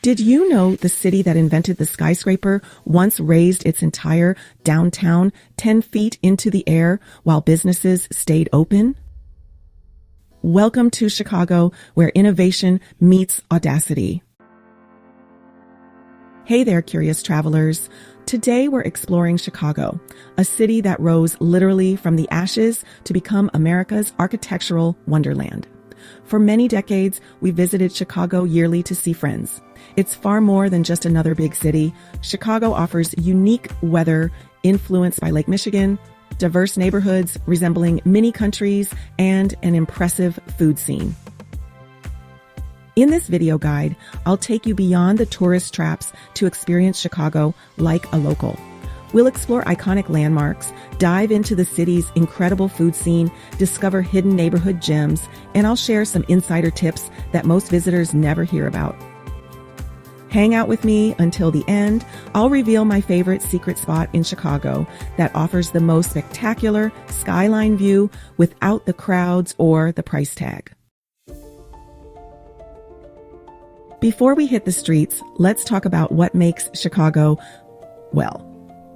Did you know the city that invented the skyscraper once raised its entire downtown 10 feet into the air while businesses stayed open? Welcome to Chicago, where innovation meets audacity. Hey there, curious travelers. Today we're exploring Chicago, a city that rose literally from the ashes to become America's architectural wonderland. For many decades, we visited Chicago yearly to see friends. It's far more than just another big city. Chicago offers unique weather influenced by Lake Michigan, diverse neighborhoods resembling mini countries, and an impressive food scene. In this video guide, I'll take you beyond the tourist traps to experience Chicago like a local. We'll explore iconic landmarks, dive into the city's incredible food scene, discover hidden neighborhood gems, and I'll share some insider tips that most visitors never hear about. Hang out with me until the end. I'll reveal my favorite secret spot in Chicago that offers the most spectacular skyline view without the crowds or the price tag. Before we hit the streets, let's talk about what makes Chicago, well,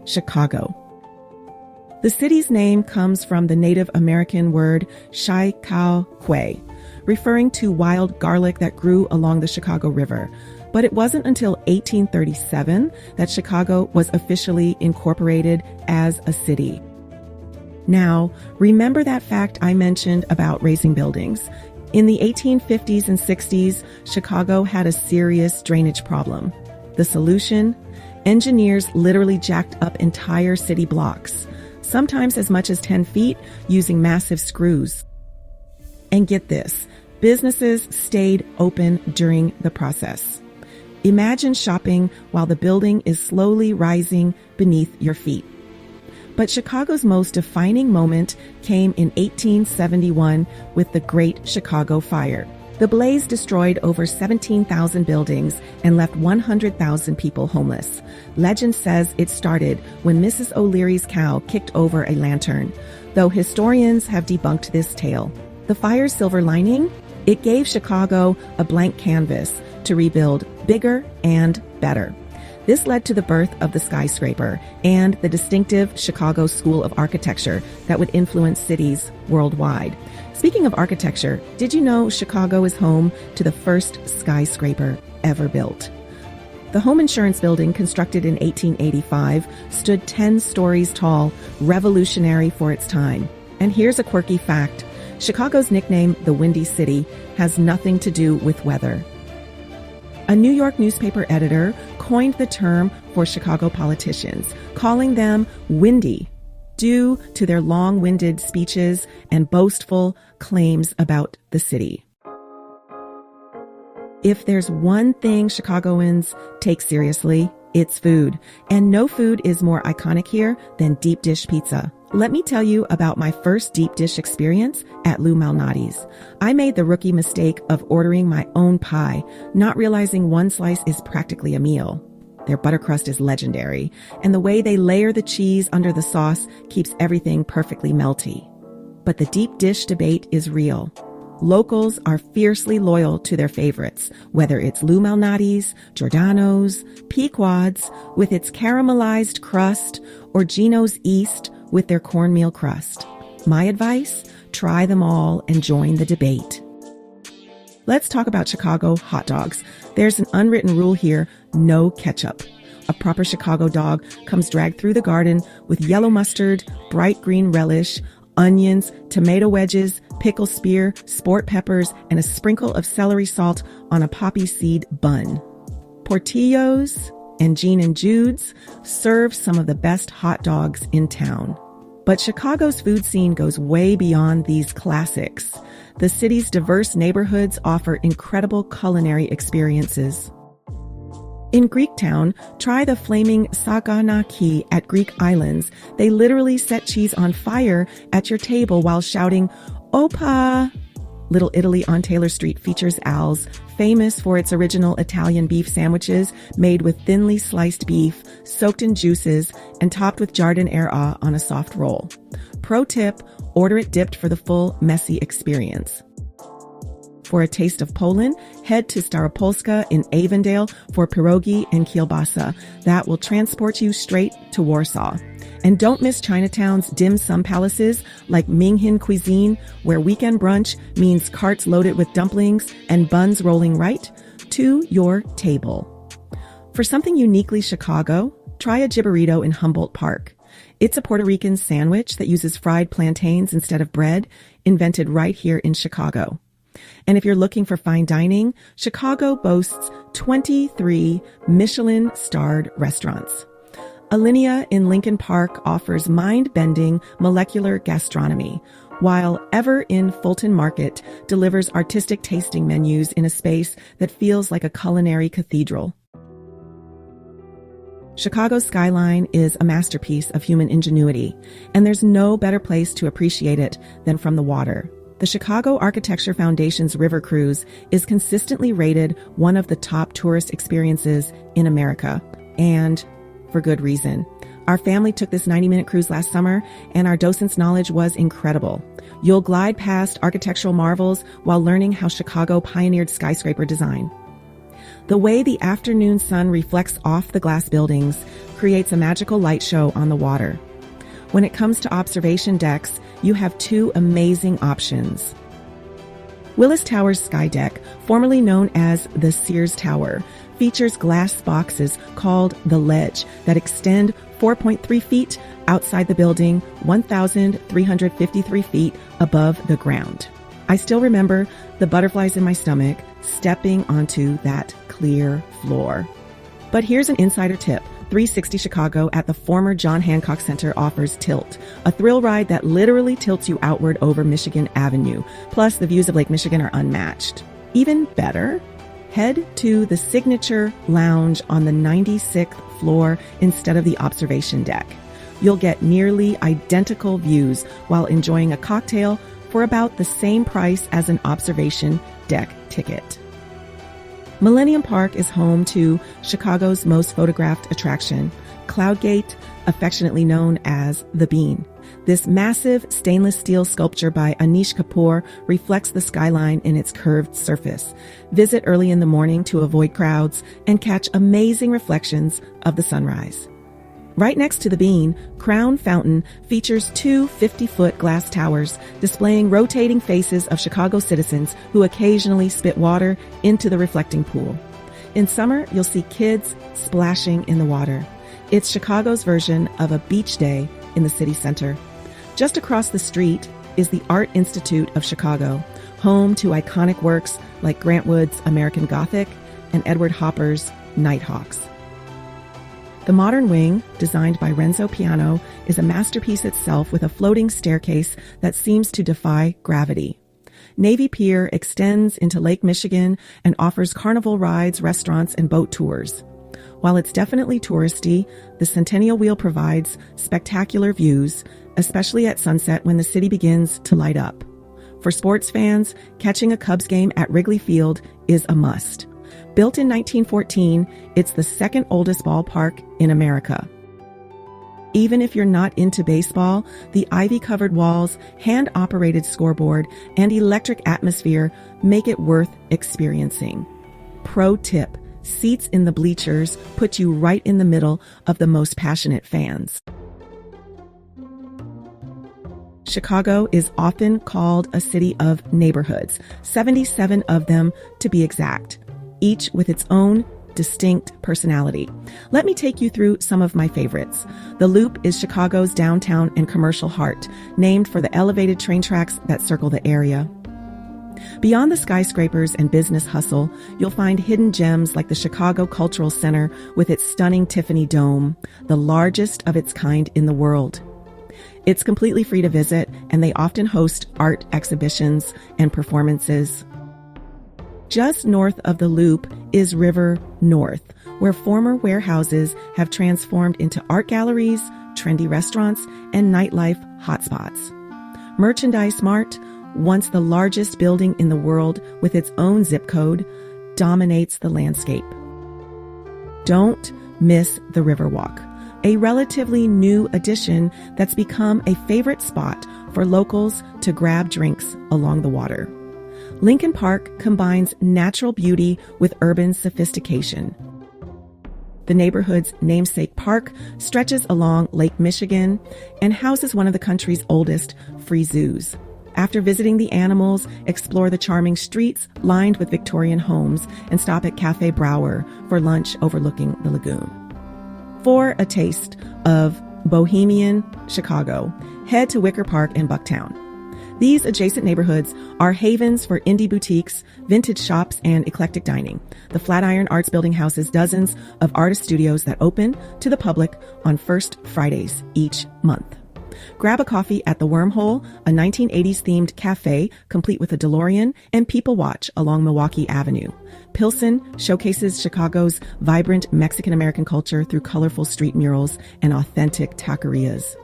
Chicago. The city's name comes from the Native American word Chi-Cow-Quay, referring to wild garlic that grew along the Chicago River. But it wasn't until 1837 that Chicago was officially incorporated as a city. Now, remember that fact I mentioned about raising buildings? In the 1850s and 60s, Chicago had a serious drainage problem. The solution? Engineers literally jacked up entire city blocks, sometimes as much as 10 feet, using massive screws. And get this, businesses stayed open during the process. Imagine shopping while the building is slowly rising beneath your feet. But Chicago's most defining moment came in 1871 with the Great Chicago Fire. The blaze destroyed over 17,000 buildings and left 100,000 people homeless. Legend says it started when Mrs. O'Leary's cow kicked over a lantern, though historians have debunked this tale. The fire's silver lining? It gave Chicago a blank canvas to rebuild bigger and better. This led to the birth of the skyscraper and the distinctive Chicago School of Architecture that would influence cities worldwide. Speaking of architecture, did you know Chicago is home to the first skyscraper ever built? The home insurance building, constructed in 1885, stood 10 stories tall, revolutionary for its time. And here's a quirky fact. Chicago's nickname, the Windy City, has nothing to do with weather. A New York newspaper editor coined the term for Chicago politicians, calling them windy, due to their long-winded speeches and boastful claims about the city. If there's one thing Chicagoans take seriously, it's food. And no food is more iconic here than deep dish pizza. Let me tell you about my first deep dish experience at Lou Malnati's. I made the rookie mistake of ordering my own pie, not realizing one slice is practically a meal. Their butter crust is legendary, and the way they layer the cheese under the sauce keeps everything perfectly melty. But the deep dish debate is real. Locals are fiercely loyal to their favorites, whether it's Lou Malnati's, Giordano's, Pequod's with its caramelized crust, or Gino's East with their cornmeal crust. My advice? Try them all and join the debate. Let's talk about Chicago hot dogs. There's an unwritten rule here, no ketchup. A proper Chicago dog comes dragged through the garden with yellow mustard, bright green relish, onions, tomato wedges, pickle spear, sport peppers, and a sprinkle of celery salt on a poppy seed bun. Portillo's and Gene and Jude's serve some of the best hot dogs in town. But Chicago's food scene goes way beyond these classics. The city's diverse neighborhoods offer incredible culinary experiences. In Greektown, try the flaming saganaki at Greek Islands. They literally set cheese on fire at your table while shouting, "Opa!" Little Italy on Taylor Street features Al's, famous for its original Italian beef sandwiches made with thinly sliced beef, soaked in juices, and topped with giardiniera on a soft roll. Pro tip, order it dipped for the full, messy experience. For a taste of Poland, head to Staropolska in Avondale for pierogi and kielbasa that will transport you straight to Warsaw. And don't miss Chinatown's dim sum palaces like Minghin cuisine, where weekend brunch means carts loaded with dumplings and buns rolling right to your table. For something uniquely Chicago, try a Jibarito in Humboldt Park. It's a Puerto Rican sandwich that uses fried plantains instead of bread, invented right here in Chicago. And if you're looking for fine dining, Chicago boasts 23 Michelin-starred restaurants. Alinea in Lincoln Park offers mind-bending molecular gastronomy, while Ever in Fulton Market delivers artistic tasting menus in a space that feels like a culinary cathedral. Chicago's skyline is a masterpiece of human ingenuity, and there's no better place to appreciate it than from the water. The Chicago Architecture Foundation's River Cruise is consistently rated one of the top tourist experiences in America, and for good reason. Our family took this 90-minute cruise last summer, and our docent's knowledge was incredible. You'll glide past architectural marvels while learning how Chicago pioneered skyscraper design. The way the afternoon sun reflects off the glass buildings creates a magical light show on the water. When it comes to observation decks, you have two amazing options. Willis Tower's sky deck, formerly known as the Sears Tower, features glass boxes called the Ledge that extend 4.3 feet outside the building, 1,353 feet above the ground. I still remember the butterflies in my stomach stepping onto that clear floor. But here's an insider tip. 360 Chicago at the former John Hancock Center offers Tilt, a thrill ride that literally tilts you outward over Michigan Avenue. Plus, the views of Lake Michigan are unmatched. Even better, head to the signature lounge on the 96th floor instead of the observation deck. You'll get nearly identical views while enjoying a cocktail for about the same price as an observation deck ticket. Millennium Park is home to Chicago's most photographed attraction, Cloudgate, affectionately known as the Bean. This massive stainless steel sculpture by Anish Kapoor reflects the skyline in its curved surface. Visit early in the morning to avoid crowds and catch amazing reflections of the sunrise. Right next to the Bean, Crown Fountain features two 50-foot glass towers displaying rotating faces of Chicago citizens who occasionally spit water into the reflecting pool. In summer, you'll see kids splashing in the water. It's Chicago's version of a beach day in the city center. Just across the street is the Art Institute of Chicago, home to iconic works like Grant Wood's American Gothic and Edward Hopper's Nighthawks. The modern wing, designed by Renzo Piano, is a masterpiece itself with a floating staircase that seems to defy gravity. Navy Pier extends into Lake Michigan and offers carnival rides, restaurants, and boat tours. While it's definitely touristy, the Centennial Wheel provides spectacular views, especially at sunset when the city begins to light up. For sports fans, catching a Cubs game at Wrigley Field is a must. Built in 1914, it's the second oldest ballpark in America. Even if you're not into baseball, the ivy-covered walls, hand-operated scoreboard, and electric atmosphere make it worth experiencing. Pro tip, seats in the bleachers put you right in the middle of the most passionate fans. Chicago is often called a city of neighborhoods, 77 of them to be exact, each with its own distinct personality. Let me take you through some of my favorites. The Loop is Chicago's downtown and commercial heart, named for the elevated train tracks that circle the area. Beyond the skyscrapers and business hustle, you'll find hidden gems like the Chicago Cultural Center with its stunning Tiffany Dome, the largest of its kind in the world. It's completely free to visit, and they often host art exhibitions and performances. Just north of the Loop is River North, where former warehouses have transformed into art galleries, trendy restaurants, and nightlife hotspots. Merchandise Mart, once the largest building in the world with its own zip code, dominates the landscape. Don't miss the Riverwalk, a relatively new addition that's become a favorite spot for locals to grab drinks along the water. Lincoln Park combines natural beauty with urban sophistication. The neighborhood's namesake park stretches along Lake Michigan and houses one of the country's oldest free zoos. After visiting the animals, explore the charming streets lined with Victorian homes and stop at Cafe Brower for lunch overlooking the lagoon. For a taste of bohemian Chicago, head to Wicker Park in Bucktown. These adjacent neighborhoods are havens for indie boutiques, vintage shops, and eclectic dining. The Flatiron Arts Building houses dozens of artist studios that open to the public on first Fridays each month. Grab a coffee at the Wormhole, a 1980s-themed cafe complete with a DeLorean, and people watch along Milwaukee Avenue. Pilsen showcases Chicago's vibrant Mexican-American culture through colorful street murals and authentic taquerias.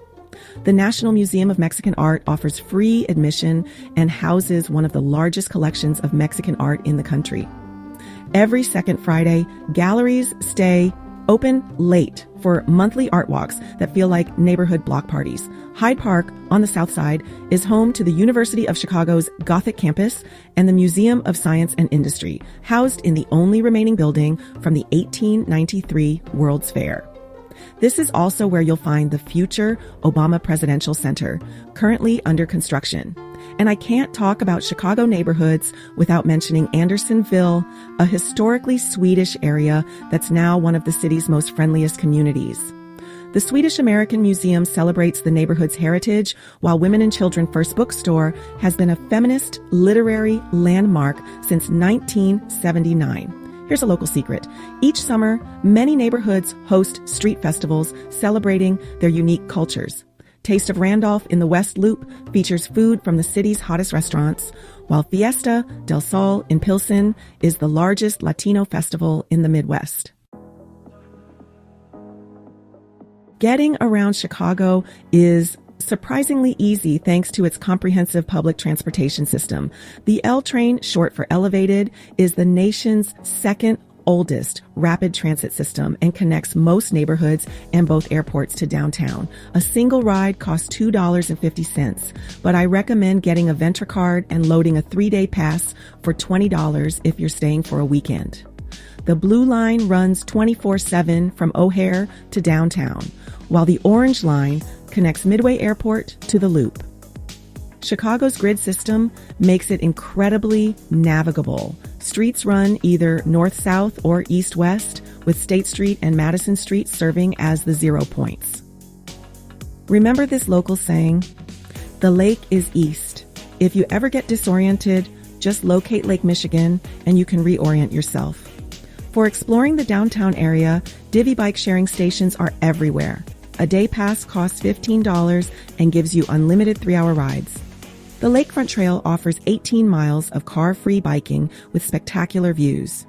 The National Museum of Mexican Art offers free admission and houses one of the largest collections of Mexican art in the country. Every second Friday, galleries stay open late for monthly art walks that feel like neighborhood block parties. Hyde Park on the south side is home to the University of Chicago's Gothic campus and the Museum of Science and Industry, housed in the only remaining building from the 1893 World's Fair. This is also where you'll find the future Obama Presidential Center, currently under construction. And I can't talk about Chicago neighborhoods without mentioning Andersonville, a historically Swedish area that's now one of the city's most friendliest communities. The Swedish American Museum celebrates the neighborhood's heritage, while Women and Children First Bookstore has been a feminist literary landmark since 1979. Here's a local secret. Each summer, many neighborhoods host street festivals celebrating their unique cultures. Taste of Randolph in the West Loop features food from the city's hottest restaurants, while Fiesta del Sol in Pilsen is the largest Latino festival in the Midwest. Getting around Chicago is surprisingly easy thanks to its comprehensive public transportation system. The L train, short for elevated, is the nation's second oldest rapid transit system and connects most neighborhoods and both airports to downtown. A single ride costs $2.50, but I recommend getting a Ventra card and loading a 3-day pass for $20 if you're staying for a weekend. The Blue Line runs 24/7 from O'Hare to downtown, while the Orange Line connects Midway Airport to the Loop. Chicago's grid system makes it incredibly navigable. Streets run either north-south or east-west, with State Street and Madison Street serving as the 0 points. Remember this local saying? The lake is east. If you ever get disoriented, just locate Lake Michigan and you can reorient yourself. For exploring the downtown area, Divvy bike sharing stations are everywhere. A day pass costs $15 and gives you unlimited 3-hour rides. The Lakefront Trail offers 18 miles of car-free biking with spectacular views.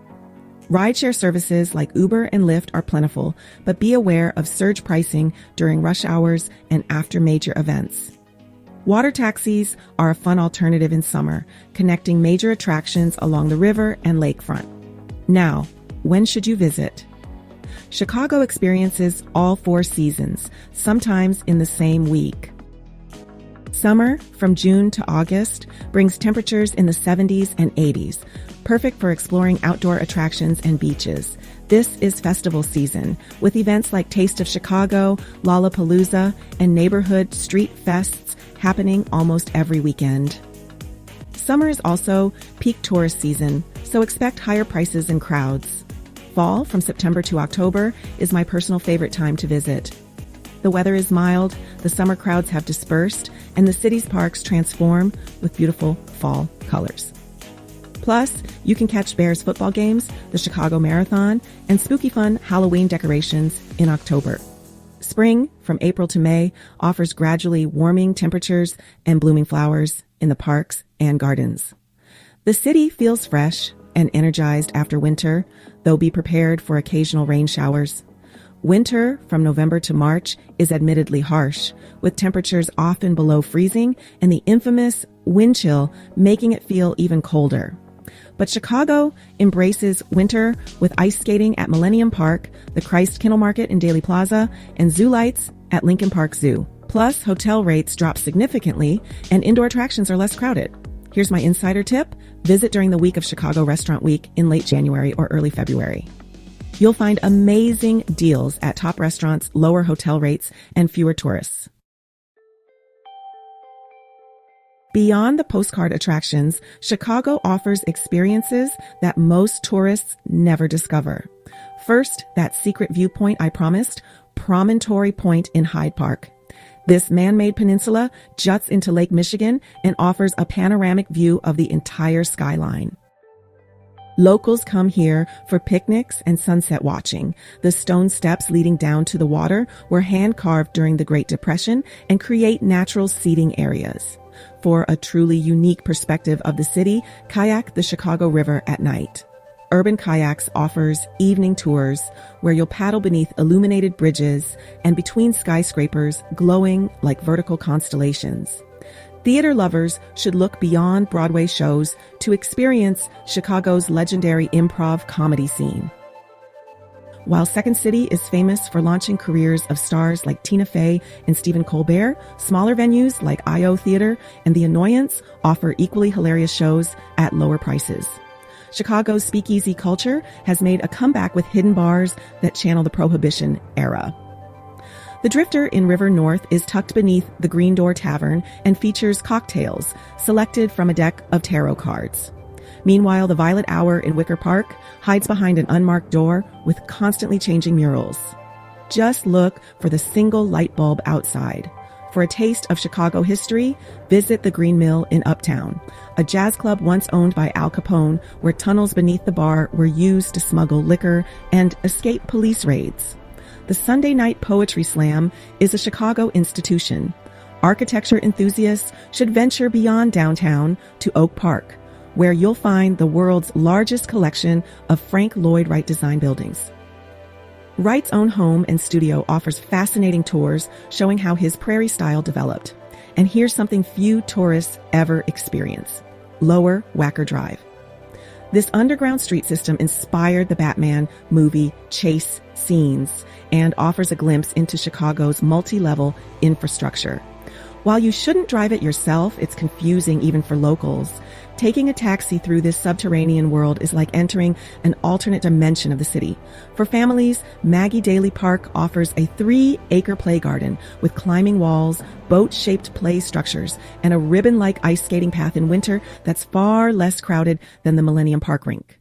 Rideshare services like Uber and Lyft are plentiful, but be aware of surge pricing during rush hours and after major events. Water taxis are a fun alternative in summer, connecting major attractions along the river and lakefront. Now, when should you visit? Chicago experiences all 4 seasons, sometimes in the same week. Summer, from June to August, brings temperatures in the 70s and 80s, perfect for exploring outdoor attractions and beaches. This is festival season, with events like Taste of Chicago, Lollapalooza, and neighborhood street fests happening almost every weekend. Summer is also peak tourist season, so expect higher prices and crowds. Fall, from September to October, is my personal favorite time to visit. The weather is mild, the summer crowds have dispersed, and the city's parks transform with beautiful fall colors. Plus, you can catch Bears football games, the Chicago Marathon, and spooky fun Halloween decorations in October. Spring, from April to May, offers gradually warming temperatures and blooming flowers in the parks and gardens. The city feels fresh and energized after winter, though be prepared for occasional rain showers. Winter, from November to March, is admittedly harsh, with temperatures often below freezing and the infamous wind chill making it feel even colder. But Chicago embraces winter with ice skating at Millennium Park, the Christ Kennel Market in Daley Plaza, and zoo lights at Lincoln Park Zoo. Plus, hotel rates drop significantly and indoor attractions are less crowded. Here's my insider tip. Visit during the week of Chicago Restaurant Week in late January or early February. You'll find amazing deals at top restaurants, lower hotel rates, and fewer tourists. Beyond the postcard attractions, Chicago offers experiences that most tourists never discover. First, that secret viewpoint I promised, Promontory Point in Hyde Park. This man-made peninsula juts into Lake Michigan and offers a panoramic view of the entire skyline. Locals come here for picnics and sunset watching. The stone steps leading down to the water were hand-carved during the Great Depression and create natural seating areas. For a truly unique perspective of the city, kayak the Chicago River at night. Urban Kayaks offers evening tours where you'll paddle beneath illuminated bridges and between skyscrapers glowing like vertical constellations. Theater lovers should look beyond Broadway shows to experience Chicago's legendary improv comedy scene. While Second City is famous for launching careers of stars like Tina Fey and Stephen Colbert, smaller venues like I.O. Theater and The Annoyance offer equally hilarious shows at lower prices. Chicago's speakeasy culture has made a comeback with hidden bars that channel the Prohibition era. The Drifter in River North is tucked beneath the Green Door Tavern and features cocktails selected from a deck of tarot cards. Meanwhile, the Violet Hour in Wicker Park hides behind an unmarked door with constantly changing murals. Just look for the single light bulb outside. For a taste of Chicago history, visit the Green Mill in Uptown, a jazz club once owned by Al Capone, where tunnels beneath the bar were used to smuggle liquor and escape police raids. The Sunday Night Poetry Slam is a Chicago institution. Architecture enthusiasts should venture beyond downtown to Oak Park, where you'll find the world's largest collection of Frank Lloyd Wright design buildings. Wright's own home and studio offers fascinating tours showing how his prairie style developed. And here's something few tourists ever experience: Lower Wacker Drive. This underground street system inspired the Batman movie chase scenes and offers a glimpse into Chicago's multi-level infrastructure. While you shouldn't drive it yourself, it's confusing even for locals. Taking a taxi through this subterranean world is like entering an alternate dimension of the city. For families, Maggie Daly Park offers a 3-acre play garden with climbing walls, boat-shaped play structures, and a ribbon-like ice skating path in winter that's far less crowded than the Millennium Park rink.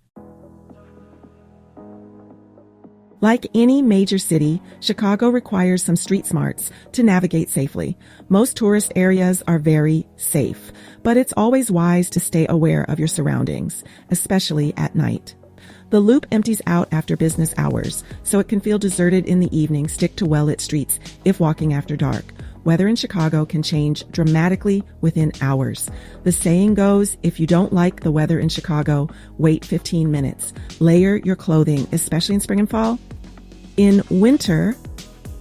Like any major city, Chicago requires some street smarts to navigate safely. Most tourist areas are very safe, but it's always wise to stay aware of your surroundings, especially at night. The Loop empties out after business hours, so it can feel deserted in the evening. Stick to well-lit streets if walking after dark. Weather in Chicago can change dramatically within hours. The saying goes, if you don't like the weather in Chicago, wait 15 minutes. Layer your clothing, especially in spring and fall. In winter,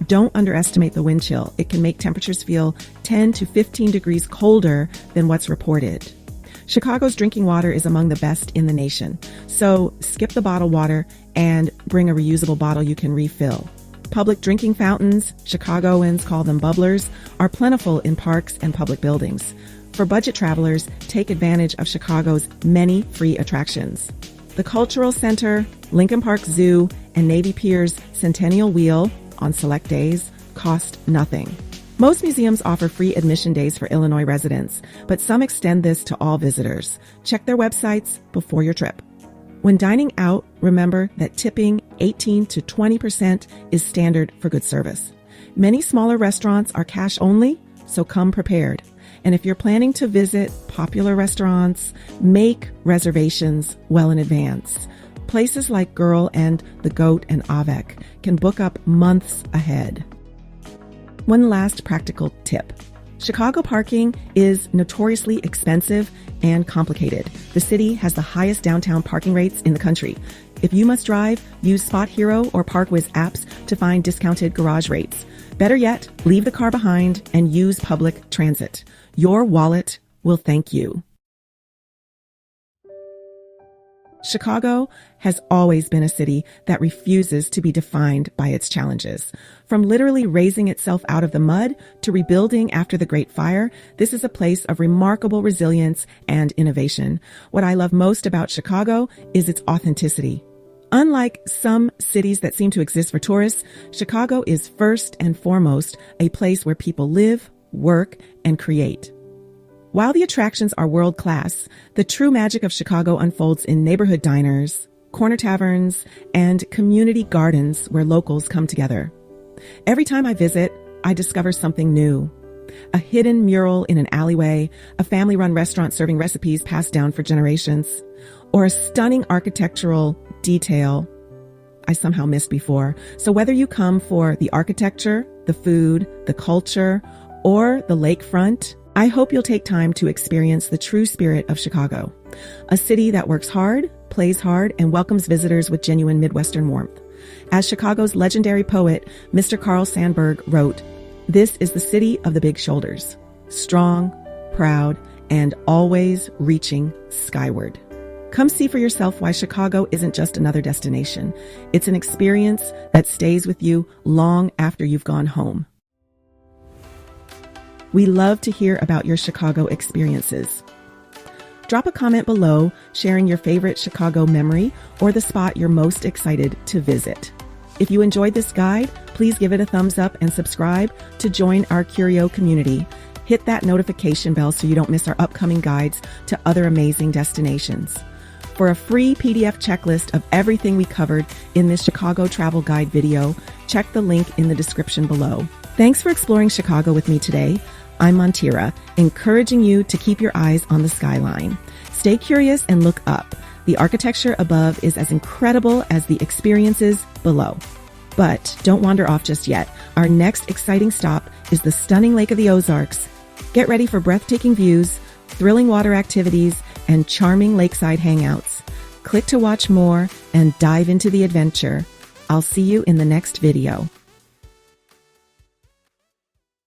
don't underestimate the wind chill. It can make temperatures feel 10 to 15 degrees colder than what's reported. Chicago's drinking water is among the best in the nation, so skip the bottled water and bring a reusable bottle you can refill. Public drinking fountains, Chicagoans call them bubblers, are plentiful in parks and public buildings. For budget travelers, take advantage of Chicago's many free attractions. The Cultural Center, Lincoln Park Zoo, and Navy Pier's Centennial Wheel on select days cost nothing. Most museums offer free admission days for Illinois residents, but some extend this to all visitors. Check their websites before your trip. When dining out, remember that tipping 18 to 20% is standard for good service. Many smaller restaurants are cash only, so come prepared. And if you're planning to visit popular restaurants, make reservations well in advance. Places like Girl and The Goat and Avec can book up months ahead. One last practical tip. Chicago parking is notoriously expensive and complicated. The city has the highest downtown parking rates in the country. If you must drive, use Spot Hero or ParkWiz apps to find discounted garage rates. Better yet, leave the car behind and use public transit. Your wallet will thank you. Chicago has always been a city that refuses to be defined by its challenges. From literally raising itself out of the mud to rebuilding after the Great Fire, this is a place of remarkable resilience and innovation. What I love most about Chicago is its authenticity. Unlike some cities that seem to exist for tourists, Chicago is first and foremost a place where people live, work, and create. While the attractions are world-class, the true magic of Chicago unfolds in neighborhood diners, corner taverns, and community gardens where locals come together. Every time I visit, I discover something new. A hidden mural in an alleyway, a family-run restaurant serving recipes passed down for generations, or a stunning architectural detail I somehow missed before. So whether you come for the architecture, the food, the culture, or the lakefront, I hope you'll take time to experience the true spirit of Chicago, a city that works hard, plays hard, and welcomes visitors with genuine Midwestern warmth. As Chicago's legendary poet, Mr. Carl Sandburg, wrote, "This is the city of the big shoulders, strong, proud, and always reaching skyward." Come see for yourself why Chicago isn't just another destination. It's an experience that stays with you long after you've gone home. We love to hear about your Chicago experiences. Drop a comment below sharing your favorite Chicago memory or the spot you're most excited to visit. If you enjoyed this guide, please give it a thumbs up and subscribe to join our Curio community. Hit that notification bell so you don't miss our upcoming guides to other amazing destinations. For a free PDF checklist of everything we covered in this Chicago travel guide video, check the link in the description below. Thanks for exploring Chicago with me today. I'm Montira, encouraging you to keep your eyes on the skyline. Stay curious and look up. The architecture above is as incredible as the experiences below. But don't wander off just yet. Our next exciting stop is the stunning Lake of the Ozarks. Get ready for breathtaking views, thrilling water activities, and charming lakeside hangouts. Click to watch more and dive into the adventure. I'll see you in the next video.